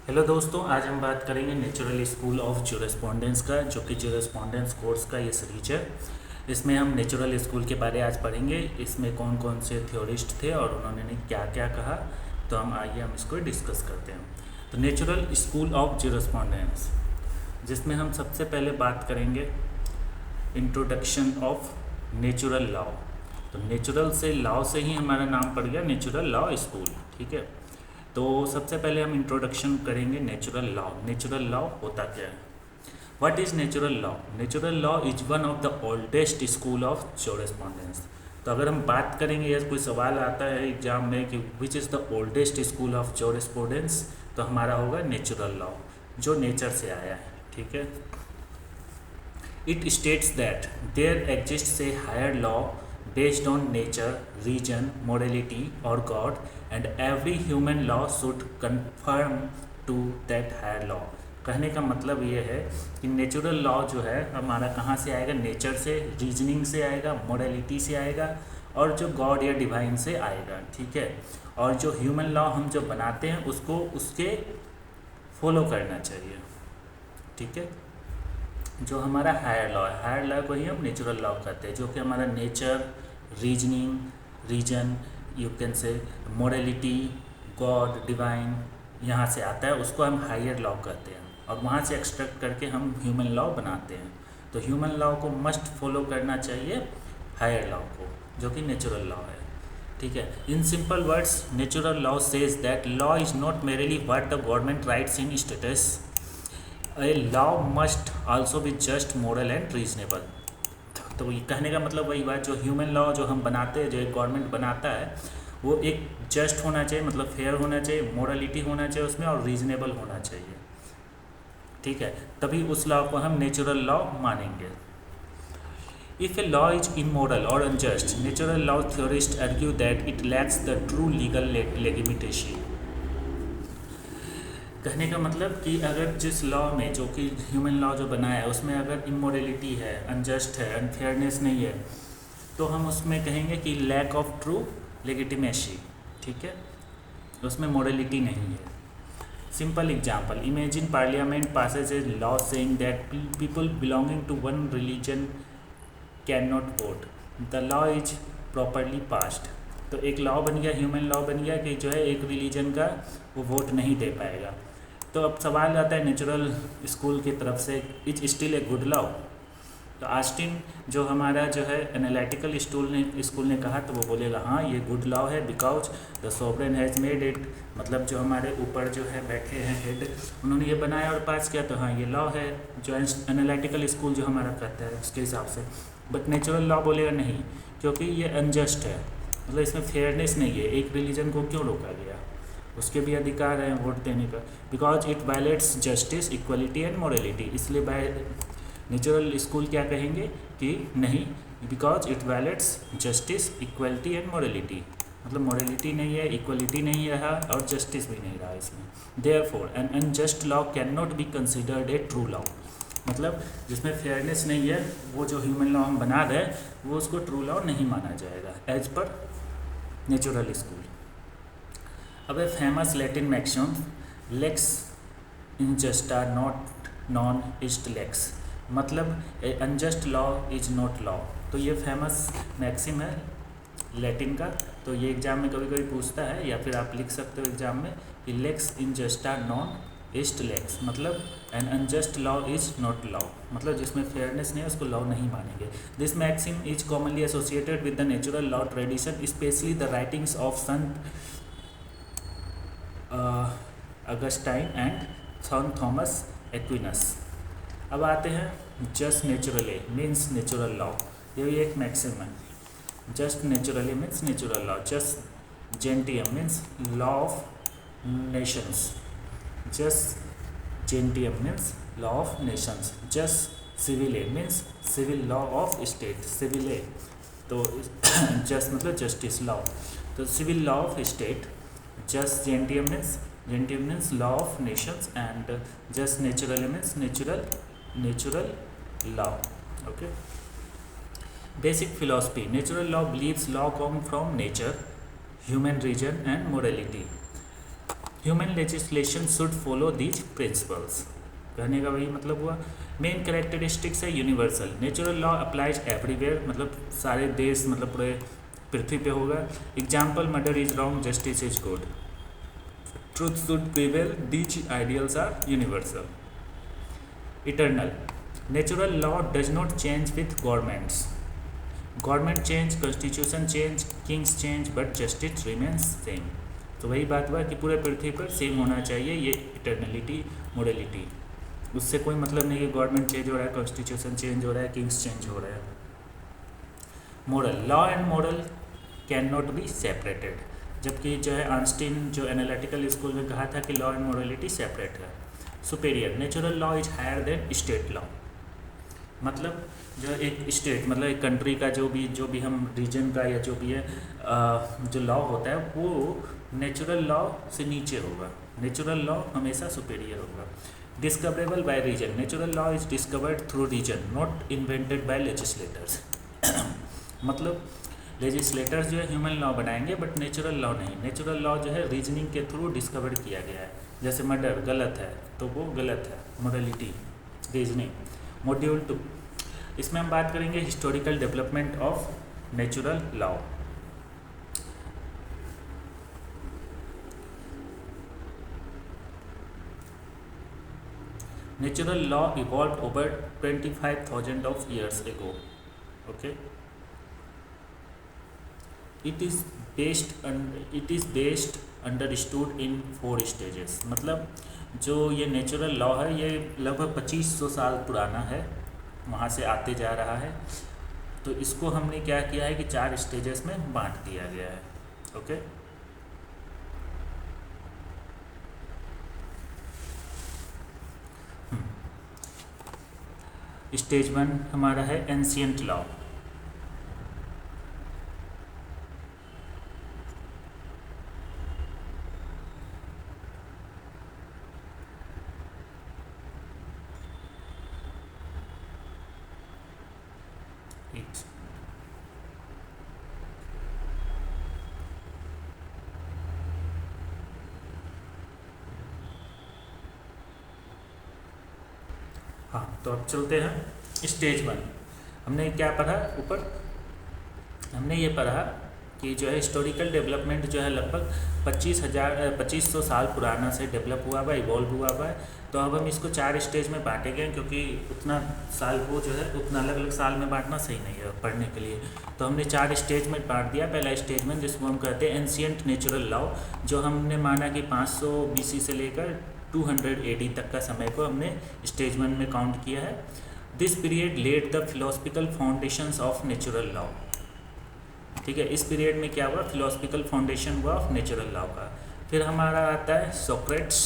Hello दोस्तों, आज हम बात करेंगे नेचुरल स्कूल ऑफ ज्यूरिस्पोंडेंस का, जो कि ज्यूरिस्पोंडेंस कोर्स का ये सीरीज है। इसमें हम नेचुरल स्कूल के बारे आज पढ़ेंगे। इसमें कौन कौन से थ्योरिस्ट थे और उन्होंने क्या क्या कहा, तो हम इसको डिस्कस करते हैं। तो नेचुरल स्कूल ऑफ ज्यूरिस्पोंडेंस, जिसमें हम सबसे पहले बात करेंगे इंट्रोडक्शन ऑफ नेचुरल लॉ। तो नेचुरल से लॉ से ही हमारा नाम पड़ गया नेचुरल लॉ स्कूल, ठीक है। तो सबसे पहले हम इंट्रोडक्शन करेंगे नेचुरल लॉ। नेचुरल लॉ होता क्या है? What is natural law? Natural law is one of the oldest school of jurisprudence. तो अगर हम बात करेंगे या कोई सवाल आता है एग्जाम में कि which is the oldest school of jurisprudence, तो हमारा होगा नेचुरल लॉ, जो नेचर से आया है, ठीक है। It states that there exists a higher law based on nature, region, morality or God, and every human law should conform to that higher law। कहने का मतलब ये है कि नेचुरल लॉ जो है हमारा कहाँ से आएगा? नेचर से, रीजनिंग से आएगा, मोरालिटी से आएगा और जो गॉड या डिवाइन से आएगा, ठीक है। और जो ह्यूमन लॉ हम जो बनाते हैं उसको उसके फॉलो करना चाहिए, ठीक है। जो हमारा हायर लॉ है, हायर लॉ को ही हम नेचुरल लॉ कहते हैं, जो कि हमारा nature, reasoning, reason, you can say morality, God, divine, यहाँ से आता है, उसको हम हायर लॉ कहते हैं। और वहाँ से एक्सट्रैक्ट करके हम ह्यूमन लॉ बनाते हैं। तो ह्यूमन लॉ को मस्ट फॉलो करना चाहिए हायर लॉ को, जो कि नेचुरल लॉ है, ठीक है। In simple words, natural law says that law is not merely what the government writes in statutes, a law must also be just, moral and reasonable. तो ये कहने का मतलब वही बात, जो ह्यूमन लॉ जो हम बनाते हैं, जो एक गवर्नमेंट बनाता है, वो एक जस्ट होना चाहिए, मतलब फेयर होना चाहिए, मोरलिटी होना चाहिए उसमें, और रीजनेबल होना चाहिए, ठीक है। तभी उस लॉ को हम नेचुरल लॉ मानेंगे। If a law is immoral और unjust, natural law theorist argue that it lacks the true legal legitimacy. कहने का मतलब कि अगर जिस लॉ में, जो कि ह्यूमन लॉ जो बनाया है, उसमें अगर इमोरलिटी है, अनजस्ट है, अनफेयरनेस नहीं है, तो हम उसमें कहेंगे कि लैक ऑफ ट्रू लेगिटिमेसी, ठीक है। उसमें मोरलिटी नहीं है। Simple example, imagine parliament passes a law saying that people belonging to one religion can not vote, the law is properly passed. तो एक लॉ बन गया, ह्यूमन लॉ बन गया कि जो है एक रिलीजन का वो वोट नहीं दे पाएगा। तो अब सवाल आता है नेचुरल स्कूल की तरफ से, is still a good law? तो ऑस्टिन जो हमारा जो है एनालिटिकल स्कूल ने कहा, तो वो बोलेगा हाँ ये गुड लॉ है, because the sovereign has made it. मतलब जो हमारे ऊपर जो है बैठे हैं हेड, उन्होंने ये बनाया और पास किया, तो हाँ ये लॉ है, जो एनालिटिकल स्कूल जो हमारा कहता है उसके हिसाब से। बट नेचुरल लॉ बोलेगा नहीं, क्योंकि ये अनजस्ट है, मतलब इसमें फेयरनेस नहीं है, एक रिलीजन को क्यों रोका गया, उसके भी अधिकार हैं वोट देने का, because it violets justice, equality and morality. इसलिए नेचुरल स्कूल क्या कहेंगे कि नहीं, because it violets justice, equality and morality. मतलब मोरलिटी नहीं है, इक्वलिटी नहीं रहा और जस्टिस भी नहीं रहा इसमें। Therefore N unjust law can not be considered a true law. मतलब जिसमें फेयरनेस नहीं है, वो जो ह्यूमन लॉ हम बना रहे हैं, वो उसको ट्रू लॉ नहीं माना जाएगा एज पर नेचुरल स्कूल। अब a famous Latin maxim, lex injusta not non east lakes, मतलब a unjust law is not law. तो ये फेमस मैक्सिम है लैटिन का। तो ये एग्जाम में कभी कभी पूछता है, या फिर आप लिख सकते हो एग्जाम में कि लेक्स इनजस्टा नॉन इस्ट लेक्स, मतलब an unjust law is not law, मतलब जिसमें फेयरनेस नहीं है उसको लॉ नहीं मानेंगे। This maxim is commonly associated with the natural law tradition, especially the writings of saint Augustine and saint Thomas Aquinas. अब आते हैं jus naturale means natural law. ये भी एक मैक्सिम है। Jus naturale means natural law. Jus gentium means law of nations. Just gentium means law of nations. Jus civile means civil law of state. Civile तो jus मतलब justice law, तो civil law of state. Just gentium means law of nations, and just naturally means natural law. Okay. Basic philosophy. Natural law believes law come from nature, human reason and morality. Human legislation should follow these principles. कहने का वही मतलब हुआ। Main characteristics है universal, natural law applies everywhere, मतलब सारे देश मतलब पूरे पृथ्वी पे होगा। Example, murder is wrong, justice is good, truth should prevail, these ideals are universal. Eternal, natural law does not change with governments, government change, constitution change, kings change, but justice remains same. तो वही बात हुआ कि पूरे पृथ्वी पर same होना चाहिए ये इटर्नलिटी, मोरलिटी। उससे कोई मतलब नहीं कि गवर्नमेंट चेंज हो रहा है, कॉन्स्टिट्यूशन चेंज हो रहा है, किंग्स चेंज हो रहा है। Moral, law and moral can not be separated, जबकि जो है आइंस्टीन जो एनालिटिकल स्कूल में कहा था कि लॉ एंड मोरलिटी सेपरेट है। Superior, natural law is higher than state law, मतलब जो एक स्टेट मतलब एक कंट्री का जो भी हम रीजन का या जो भी है जो लॉ होता है वो नेचुरल लॉ से नीचे होगा, नेचुरल लॉ हमेशा सुपेरियर होगा। Discoverable by reason, natural law is discovered through reason, not invented by legislators. मतलब लेजिस्लेटर्स जो है ह्यूमन लॉ बनाएंगे बट नेचुरल लॉ नहीं, नेचुरल लॉ जो है रीजनिंग के थ्रू डिस्कवर किया गया है। जैसे मर्डर गलत है तो वो गलत है, मोरलिटी, रीजनिंग। मॉड्यूल 2, इसमें हम बात करेंगे historical development of natural law. Natural law evolved over 25,000 of years ago. Okay. It is based understood in 4 stages. मतलब जो ये नेचुरल लॉ है ये लगभग 2500 साल पुराना है, वहाँ से आते जा रहा है। तो इसको हमने क्या किया है कि 4 स्टेजेस में बांट दिया गया है। ओके। स्टेज 1 हमारा है एंशिएंट लॉ। हाँ, तो अब चलते हैं स्टेज 1। हमने क्या पढ़ा ऊपर, हमने ये पढ़ा कि जो है हिस्टोरिकल डेवलपमेंट जो है लगभग 2500 साल पुराना से डेवलप हुआ हुआ, इवॉल्व हुआ हुआ है। तो अब हम इसको 4 स्टेज में बांटेंगे, क्योंकि उतना साल को जो है उतना अलग अलग साल में बांटना सही नहीं है पढ़ने के लिए। तो हमने 4 स्टेज में बांट दिया। पहला स्टेज में जिसको हम कहते हैं एंशिएंट नेचुरल लॉ, जो हमने माना कि 500 BC से लेकर 200 AD तक का समय को हमने स्टेज 1 में काउंट किया है। This period led the philosophical foundations of natural law. ठीक है, इस पीरियड में क्या हुआ, फिलोसफिकल फाउंडेशन हुआ ऑफ नेचुरल लॉ का। फिर हमारा आता है सोक्रेट्स,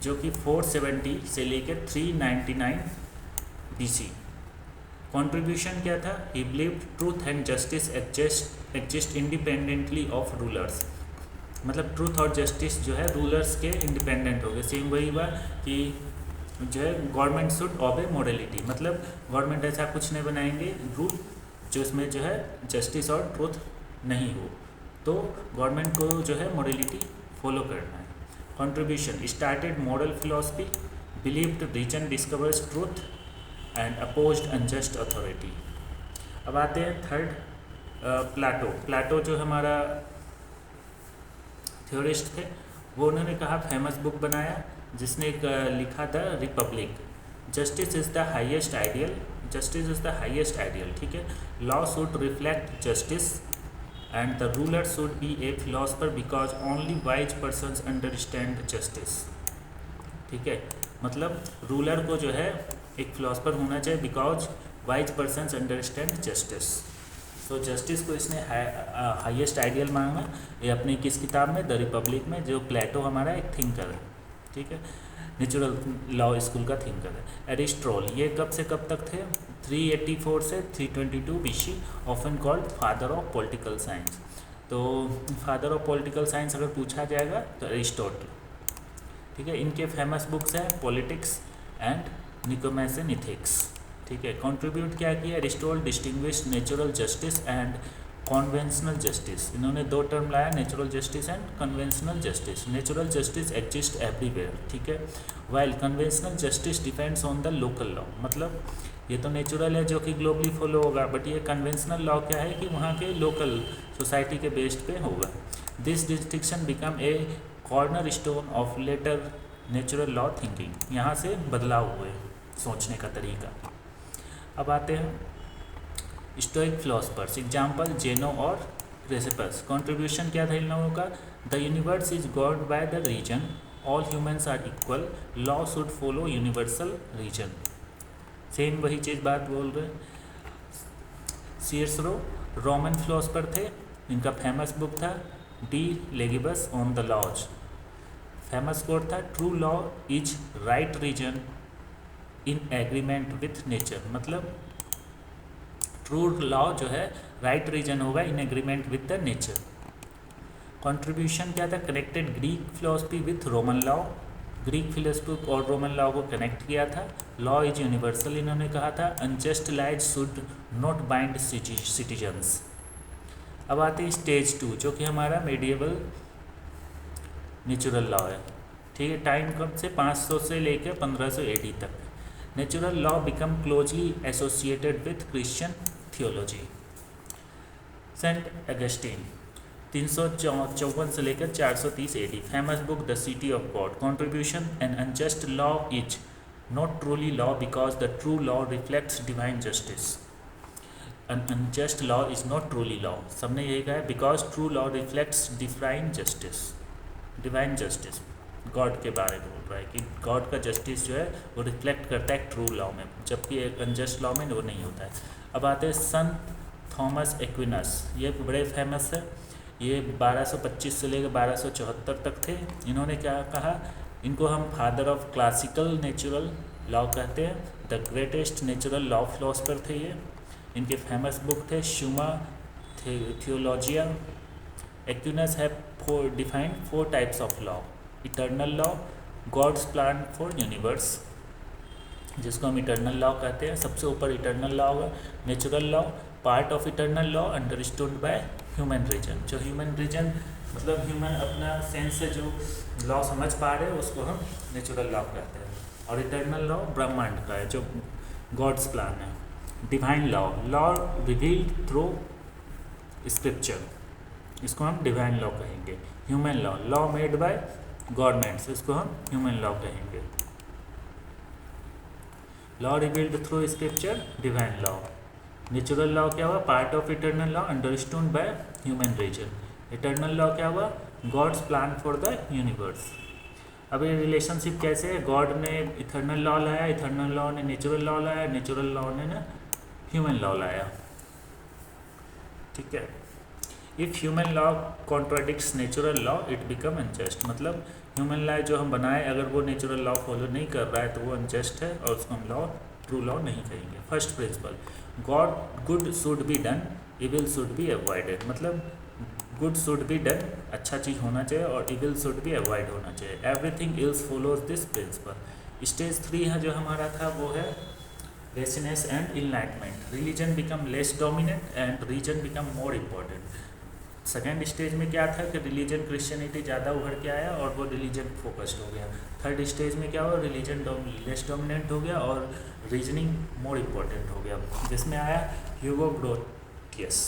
जो कि 470 से लेकर 399 BC। कंट्रीब्यूशन क्या था, ही believed truth and justice exist independently of rulers. मतलब ट्रूथ और जस्टिस जो है रूलर्स के इंडिपेंडेंट हो गए। सेम वही हुआ कि जो है गवर्नमेंट शुड ऑबे मोरलिटी, मतलब गवर्नमेंट ऐसा कुछ नहीं बनाएंगे रूल जो इसमें जो है जस्टिस और ट्रूथ नहीं हो, तो गवर्नमेंट को जो है मोरलिटी फॉलो करना है। Contribution started moral philosophy, believed reason discovers truth and opposed unjust authority. अब आते हैं थर्ड, प्लाटो जो हमारा थ्योरिस्ट थे, वो उन्होंने कहा फेमस बुक बनाया जिसने लिखा था Republic. Justice is the highest ideal, justice is the highest ideal. ठीक है, law should reflect justice and the ruler should be A philosopher because only wise persons understand justice. ठीक है, मतलब रूलर को जो है एक फिलोसफर होना चाहिए because wise persons understand justice. तो जस्टिस को इसने हाईएस्ट आइडियल मांगा, ये अपनी किस किताब में, द रिपब्लिक में, जो प्लेटो हमारा एक थिंकर है। ठीक है, नेचुरल लॉ स्कूल का थिंकर है। एरिस्टोटल ये कब से कब तक थे, 384 से 322 BC, often called father of political science. तो फादर ऑफ पॉलिटिकल साइंस अगर पूछा जाएगा तो एरिस्टोटल। ठीक है, इनके फेमस बुक्स हैं पॉलिटिक्स एंड निकोमास एंड इथिक्स। ठीक है, कंट्रीब्यूट क्या किया, Aristotle distinguish natural justice and conventional justice, इन्होंने दो टर्म लाया, natural justice and conventional justice. Natural justice exist everywhere, ठीक है, while conventional justice depends on the local law. मतलब ये तो नेचुरल है जो कि ग्लोबली फॉलो होगा, बट ये कन्वेंशनल लॉ क्या है कि वहाँ के लोकल सोसाइटी के बेस्ड पे होगा। This distinction become a corner stone of later natural law thinking, यहाँ से बदलाव हुए सोचने का तरीका। अब आते हैं स्टोइक फिलोसफर्स, एग्जाम्पल जेनो और क्रेसिपस। कॉन्ट्रीब्यूशन क्या था इन लोगों का? The universe is God by the reason, all humans are equal, law should follow universal reason. Same वही चीज़ बात बोल रहे हैं। सीयर्सरो रोमन फिलोसफर थे, इनका फेमस बुक था de legibus on the laws. Famous quote था true law is right reason in agreement with nature. मतलब ट्रू लॉ जो है राइट रीजन होगा in agreement with the nature. Contribution क्या था? Connected Greek philosophy with Roman law, Greek philosophy और Roman law को connect किया था। लॉ इज यूनिवर्सल इन्होंने कहा था। Unjust laws should not bind citizens. अब आते हैं स्टेज 2 जो कि हमारा मेडिएवल नेचुरल लॉ है, ठीक है। टाइम कब से? 500 से लेकर 1500 AD तक। Natural law become closely associated with Christian theology. Saint Augustine 354 से लेकर 430 AD, famous book the city of God. Contribution an unjust law is not truly law because the true law reflects divine justice. An unjust law is not truly law, सबने यही कहा है, because true law reflects divine justice. Divine justice God के बारे में बोल रहा है कि गॉड का जस्टिस जो है वो रिफ्लेक्ट करता है ट्रू लॉ में, जबकि एक अनजस्ट लॉ में वो नहीं होता है। अब आते हैं संत थॉमस एक्विनस, ये बड़े फेमस है, ये 1225 से लेकर 1274 तक थे। इन्होंने क्या कहा? इनको हम father of classical natural law कहते हैं, the greatest natural law philosopher थे ये। इनके फेमस बुक थे Summa Theologiae. Aquinas have defined 4 types of law. Eternal law, God's plan for universe, जिसको हम इटर्नल लॉ कहते हैं, सबसे ऊपर इटर्नल लॉ होगा। Natural law, part of eternal law understood by human reason, जो ह्यूमन रीजन मतलब ह्यूमन अपना सेंस से जो लॉ समझ पा रहे हैं उसको हम नेचुरल लॉ कहते हैं। और इटर्नल लॉ ब्रह्मांड का है जो गॉड्स प्लान है। Divine law, law revealed through scripture, इसको हम डिवाइन लॉ कहेंगे। Human law, law made by governments, इसको हम ह्यूमन लॉ कहेंगे। Law revealed through scripture, divine law. Natural law क्या हुआ? Part of eternal law understood by human reason. Eternal law क्या हुआ? God's plan for the universe. अब ये relationship कैसे है? गॉड ने इटर्नल लॉ लाया, इटर्नल लॉ ने नेचुरल लॉ लाया, नेचुरल लॉ ने ना ह्यूमन लॉ लाया, ठीक है। If human law contradicts natural law it become unjust. मतलब ह्यूमन लॉ जो हम बनाए अगर वो नेचुरल लॉ फॉलो नहीं कर रहा है तो वो अनजस्ट है और उसको हम लॉ ट्रू लॉ नहीं कहेंगे। First principle, God good should be done, evil should be avoided. मतलब गुड शुड बी डन, अच्छा चीज़ होना चाहिए, और इविल शुड बी अवॉइड होना चाहिए। Everything else follows this principle. Stage 3 है जो हमारा था वो है renaissance and enlightenment. Religion become less dominant and reason become more important. Second stage में क्या था कि रिलीजन क्रिश्चियनिटी ज़्यादा उभर के आया और वो रिलीजन फोकस्ड हो गया। थर्ड स्टेज में क्या हुआ? रिलीजन लेस डोमिनेंट हो गया और रीजनिंग मोर इम्पोर्टेंट हो गया, जिसमें आया ह्यूगो ग्रोटियस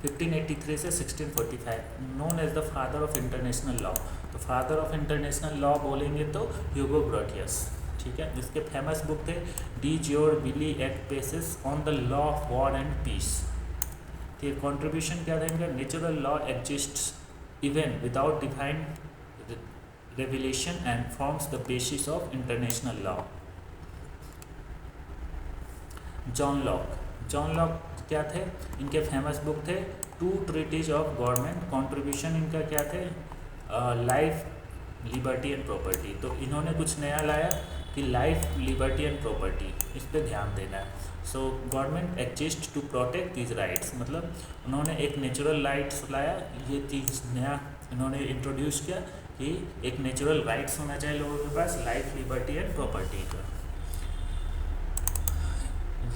1583 से 1645, known as the father of international law. तो फादर ऑफ इंटरनेशनल लॉ बोलेंगे तो ह्यूगो ग्रोटियस, ठीक है। जिसके फेमस बुक थे de jure belli ac pacis on the law of war and peace. ठीक, कॉन्ट्रीब्यूशन क्या था इनका? Natural law exist even without defined revelation and forms the basis of international law. John Locke क्या थे? इनके famous book थे two treatises of government. Contribution इनका क्या थे? Life, liberty and property. तो इन्होंने कुछ नया लाया कि लाइफ, लिबर्टी एंड प्रॉपर्टी, इस पर ध्यान देना है। So government exist to protect these rights. मतलब उन्होंने एक नेचुरल राइट्स लाया, ये चीज़ नया इन्होंने इंट्रोड्यूस किया कि एक नेचुरल राइट्स होना चाहिए लोगों के पास, लाइफ, लिबर्टी एंड प्रॉपर्टी का।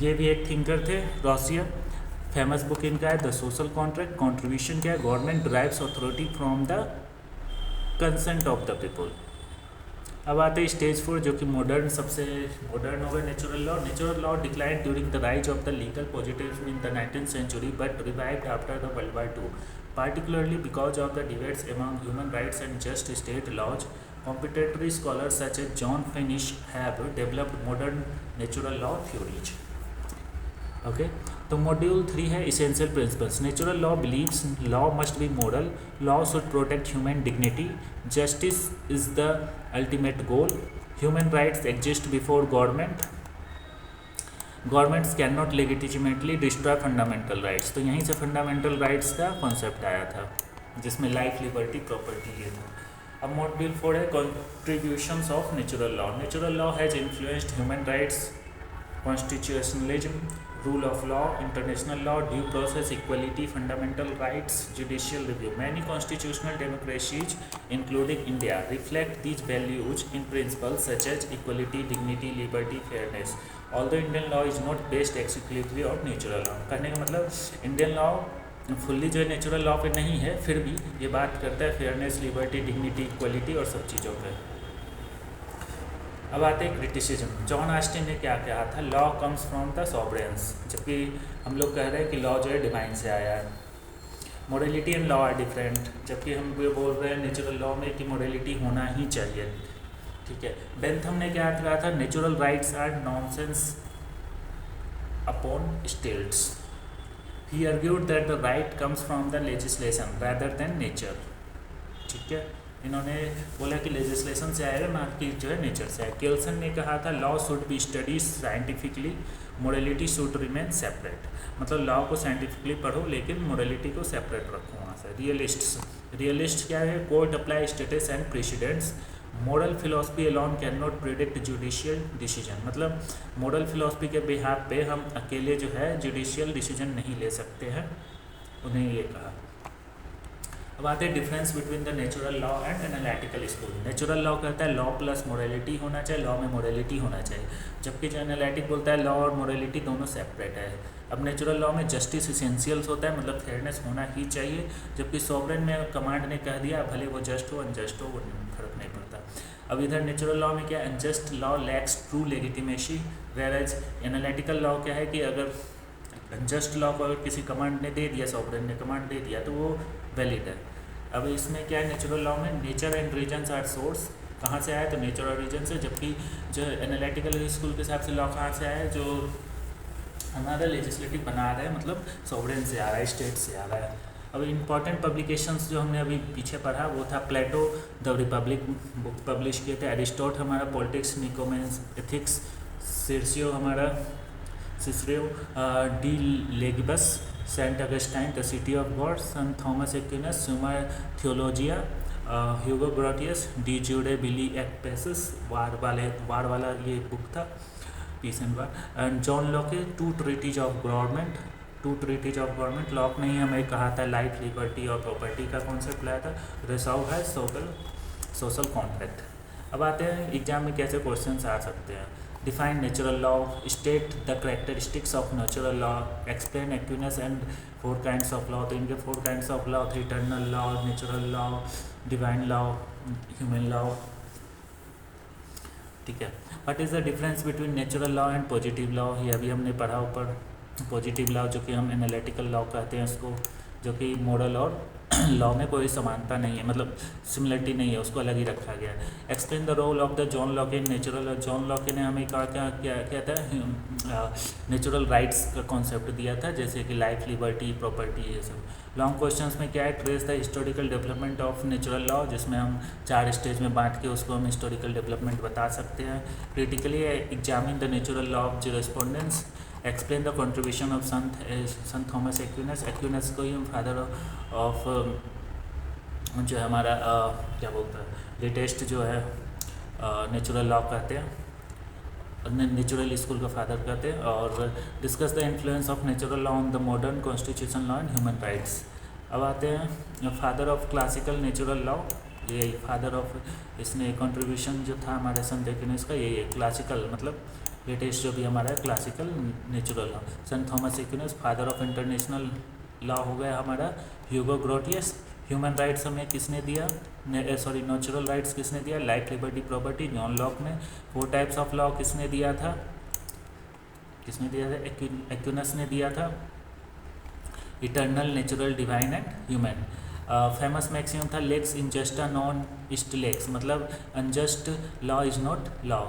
ये भी एक थिंकर थे, रॉसियर। फेमस बुक इनका है द सोशल कॉन्ट्रैक्ट। कॉन्ट्रीब्यूशन क्या है, government drives authority from the consent of the people. अब आते हैं स्टेज 4 जो कि मॉडर्न, सबसे मॉडर्न होगा natural law. Natural law declined during the rise of the legal positives in the 19th century but revived after the World War II, particularly because of the debates among human rights and just state laws. Contemporary scholars such as John Finnish have developed modern natural law theories. Okay तो module 3 है essential principles. Natural law believes law must be moral, law should protect human dignity, justice is the ultimate goal, human rights exist before government, governments can not legitimately destroy fundamental rights. तो यहीं से fundamental rights का concept आया था जिसमें life, liberty, property ये था। अब मॉड्यूल 4 है contributions of natural law. Natural law has influenced human rights, constitutionalism, rule of law, international law, due process, equality, fundamental rights, judicial review. Many constitutional democracies, including India, reflect these values in principles such as equality, dignity, liberty, fairness. Although Indian law is not based exclusively on natural law. कहने का मतलब Indian law fully जो है natural law पे नहीं है, फिर भी ये बात करता है फेयरनेस, लिबर्टी, डिग्निटी, इक्वलिटी और सब चीज़ों पे। अब आते हैं क्रिटिसिज्म। जॉन ऑस्टिन ने क्या कहा था, लॉ कम्स फ्रॉम द सॉवरेन्स, जबकि हम लोग कह रहे हैं कि लॉ जो है डिवाइन से आया है। Morality and law are different, जबकि हम ये बोल रहे हैं नेचुरल लॉ में कि मोरलिटी होना ही चाहिए। ठीक है, बेंथम ने क्या कहा था, natural rights are nonsense upon stilts. He argued that the right comes from the legislation rather than nature. ठीक है, इन्होंने बोला कि लेजिस्लेशन से आएगा ना कि जो है नेचर से आएगा। केल्सन ने कहा था law should be studies scientifically, morality should remain separate. मतलब लॉ को साइंटिफिकली पढ़ो लेकिन मोरलिटी को सेपरेट रखो वहाँ से। रियलिस्ट क्या है, court apply status and presidents, moral philosophy alone can not predict judicial decision. मतलब मोरल फिलोसफी के बिहाफ पे हम अकेले जो है जुडिशियल डिसीजन नहीं ले सकते हैं, उन्हें ये कहा। अब आते हैं difference between the natural law and analytical school. Natural law कहता है लॉ प्लस मोरलिटी होना चाहिए, लॉ में मोरलिटी होना चाहिए, जबकि जो एनालिटिक बोलता है लॉ और मोरलिटी दोनों सेपरेट है। अब नेचुरल लॉ में जस्टिस इसेंशियल्स होता है, मतलब फेयरनेस होना ही चाहिए, जबकि सॉवरेन में कमांड ने कह दिया भले वो जस्ट हो अनजस्ट हो वो फर्क नहीं पड़ता। अब इधर नेचुरल लॉ में क्या, unjust law lakhs true legitimacy, whereas analytical law क्या है कि अगर अनजस्ट लॉ को अगर किसी कमांड ने दे दिया, सॉवरेन ने कमांड दे दिया तो वो वैलिड है। अब इसमें क्या है, नेचुरल लॉ में nature and reasons are source, कहाँ से आया तो नेचर और रीजन से, जबकि जो एनालिटिकल स्कूल के हिसाब से लॉ कहाँ से आया है, जो हमारा लेजिस्लेटिव बना रहा है मतलब सॉवरेन से आ रहा है, स्टेट से आ रहा है। अब इम्पॉर्टेंट पब्लिकेशंस जो हमने अभी पीछे पढ़ा वो था Plato the Republic book publish किए थे, एरिस्टोट हमारा पॉलिटिक्स, निकोमेंस एथिक्स, सिरसियो हमारा Cicero, de legibus, saint Augustine the city of God, saint Thomas Aquinas, Summa Theologiae, Hugo Grotius, de jure belli ac pacis, war वाला ये book था, peace and war, and John Locke के two treatises of government. Locke ने ही हमें कहा था life, liberty और प्रॉपर्टी का कॉन्सेप्ट लाया था। रिसाउ है सोशल कॉन्ट्रैक्ट। अब आते हैं एग्जाम में कैसे क्वेश्चंस आ सकते हैं। Define natural law, state the characteristics of natural law, explain Aquinas and 4 kinds of law. तो इनके 4 काइंड्स ऑफ लॉ थे, eternal law, natural law, divine law, human law. ठीक है, what is the difference between natural law and positive law, ये अभी हमने पढ़ा ऊपर। पॉजिटिव लॉ जो कि हम एनालिटिकल लॉ कहते हैं उसको, जो कि मॉरल और लॉ में कोई समानता नहीं है, मतलब सिमिलरिटी नहीं है, उसको अलग ही रखा गया है। Explain the role of the John Locke in natural. John Locke ने हमें कहा क्या था, नेचुरल राइट्स का कॉन्सेप्ट दिया था, जैसे कि लाइफ, लिबर्टी, प्रॉपर्टी, ये सब। लॉन्ग क्वेश्चंस में क्या है, trace the historical development of natural law, जिसमें हम 4 स्टेज में बांट के उसको हम हिस्टोरिकल डेवलपमेंट बता सकते हैं। Critically examine the natural law of jurisprudence. Explain the contribution of Sant Thomas एक्विनस। एक्विनस को ही हम फादर ऑफ जो है हमारा क्या बोलता है, लेटेस्ट जो है नेचुरल लॉ कहते हैं, नेचुरल स्कूल का फादर कहते हैं। और discuss the influence of natural law on the modern constitution law and human rights. अब आते हैं father of classical natural law, ये फादर ऑफ, इसने कंट्रीब्यूशन जो था हमारे संत एक्विनस का, ये क्लासिकल मतलब लेटेस्ट जो भी हमारा classical natural law. Saint Thomas Aquinas father of international law हो गया हमारा। ह्यूगो ग्रोटियस ह्यूमन राइट्स हमें किसने दिया, नेचुरल राइट्स किसने दिया, life liberty property John Locke ने। 4 टाइप्स ऑफ लॉ किसने दिया था, एक्विनस ने दिया था। Eternal, natural, divine and human. Famous maximum था लेक्स इनजस्टा नॉन इस्ट लेक्स, मतलब unjust law is not law.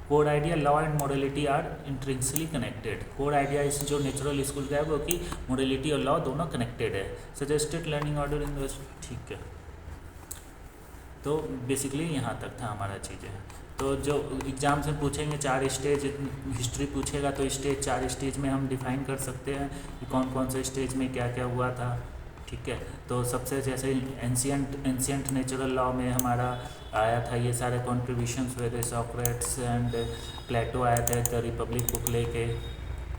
Core idea law and morality are intrinsically connected. Core idea is जो नेचुरल स्कूल का है वो कि मोरलिटी और लॉ दोनों कनेक्टेड है। सजेस्टेड लर्निंग ऑर्डर इन ठीक है, तो बेसिकली यहाँ तक था हमारा चीज़ें। तो जो एग्ज़ाम्स में पूछेंगे 4 स्टेज, हिस्ट्री पूछेगा तो स्टेज 4 स्टेज में हम डिफाइन कर सकते हैं कि कौन कौन से स्टेज में क्या क्या हुआ था। ठीक है, तो सबसे जैसे एंशियंट नेचुरल लॉ में हमारा आया था ये सारे कॉन्ट्रीब्यूशंस हुए थे, सॉक्रेट्स एंड प्लेटो आया था द रिपब्लिक बुक लेके।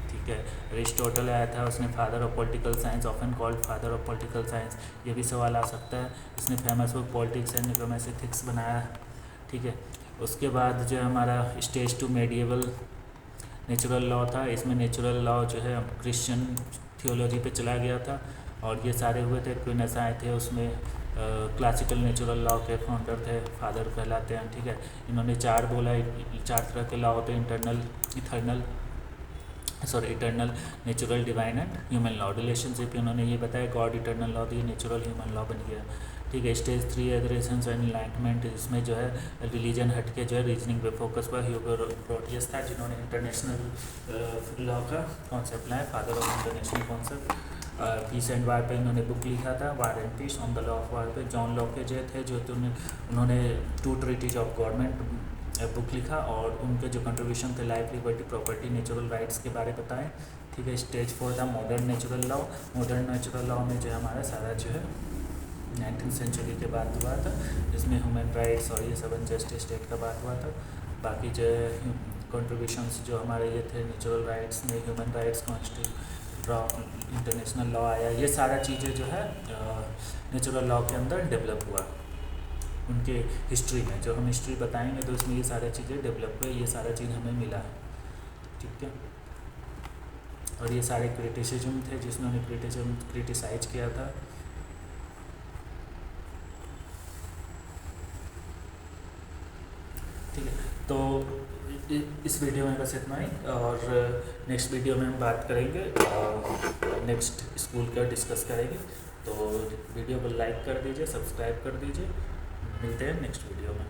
ठीक है, एरिस्टोटल आया था, उसने father of political science, often called father of political science, ये भी सवाल आ सकता है। इसने famous book politics and economics ethics बनाया। ठीक है, उसके बाद जो हमारा स्टेज 2 मेडिएवल नेचुरल लॉ था, इसमें नेचुरल लॉ जो है क्रिश्चियन थियोलॉजी पे चला गया था और ये सारे हुए थे। क्विनस आए थे, उसमें क्लासिकल नेचुरल लॉ के फाउंडर थे, फादर कहलाते हैं। ठीक है, इन्होंने 4 बोला, 4 तरह के लॉ होते हैं, eternal, natural, divine and human law. Relationship इन्होंने ये बताया, गॉड इटर्नल लॉ, तो ये नेचुरल ह्यूमन लॉ बन गया। ठीक है, स्टेज 3 एग्रेशंस एंड इनलाइटमेंट, इसमें जो है रिलीजन हट के जो है रीजनिंग पे फोकस हुआ। ह्यूगो ग्रोटियस था जिन्होंने इंटरनेशनल लॉ का कॉन्सेप्ट लाया, father of international concept. Peace and war पे इन्होंने बुक लिखा था, war and peace on the law of war पे। जॉन लॉक के जो थे, जो उन्होंने 2 ट्रीटीज ऑफ गवर्नमेंट बुक लिखा और उनके जो कंट्रीब्यूशन थे life liberty property natural rights के बारे बताएं। ठीक है, स्टेज 4 था modern natural law. Modern natural law में जो हमारा सारा जो है 19th सेंचुरी के बाद हुआ था, जिसमें ह्यूमन राइट्स और ये सब अनजस्ट स्टेट का बात हुआ था। बाकी जो है कंट्रीब्यूशंस जो हमारे ये थे नेचुरल राइट्स में, ह्यूमन राइट्स, इंटरनेशनल लॉ आया, ये सारा चीज़ें जो है नेचुरल लॉ के अंदर डेवलप हुआ उनके हिस्ट्री में। जो हम हिस्ट्री बताएंगे तो इसमें ये सारी चीज़ें डेवलप हुई, ये सारा चीज़ हमें मिला है। ठीक है, और ये सारे क्रिटिसिज्म थे जिसने क्रिटिसाइज किया था। ठीक है, तो इस वीडियो में बस इतना ही, और नेक्स्ट वीडियो में हम बात करेंगे और नेक्स्ट स्कूल का डिस्कस करेंगे। तो वीडियो को लाइक कर दीजिए, सब्सक्राइब कर दीजिए। मिलते हैं नेक्स्ट वीडियो में।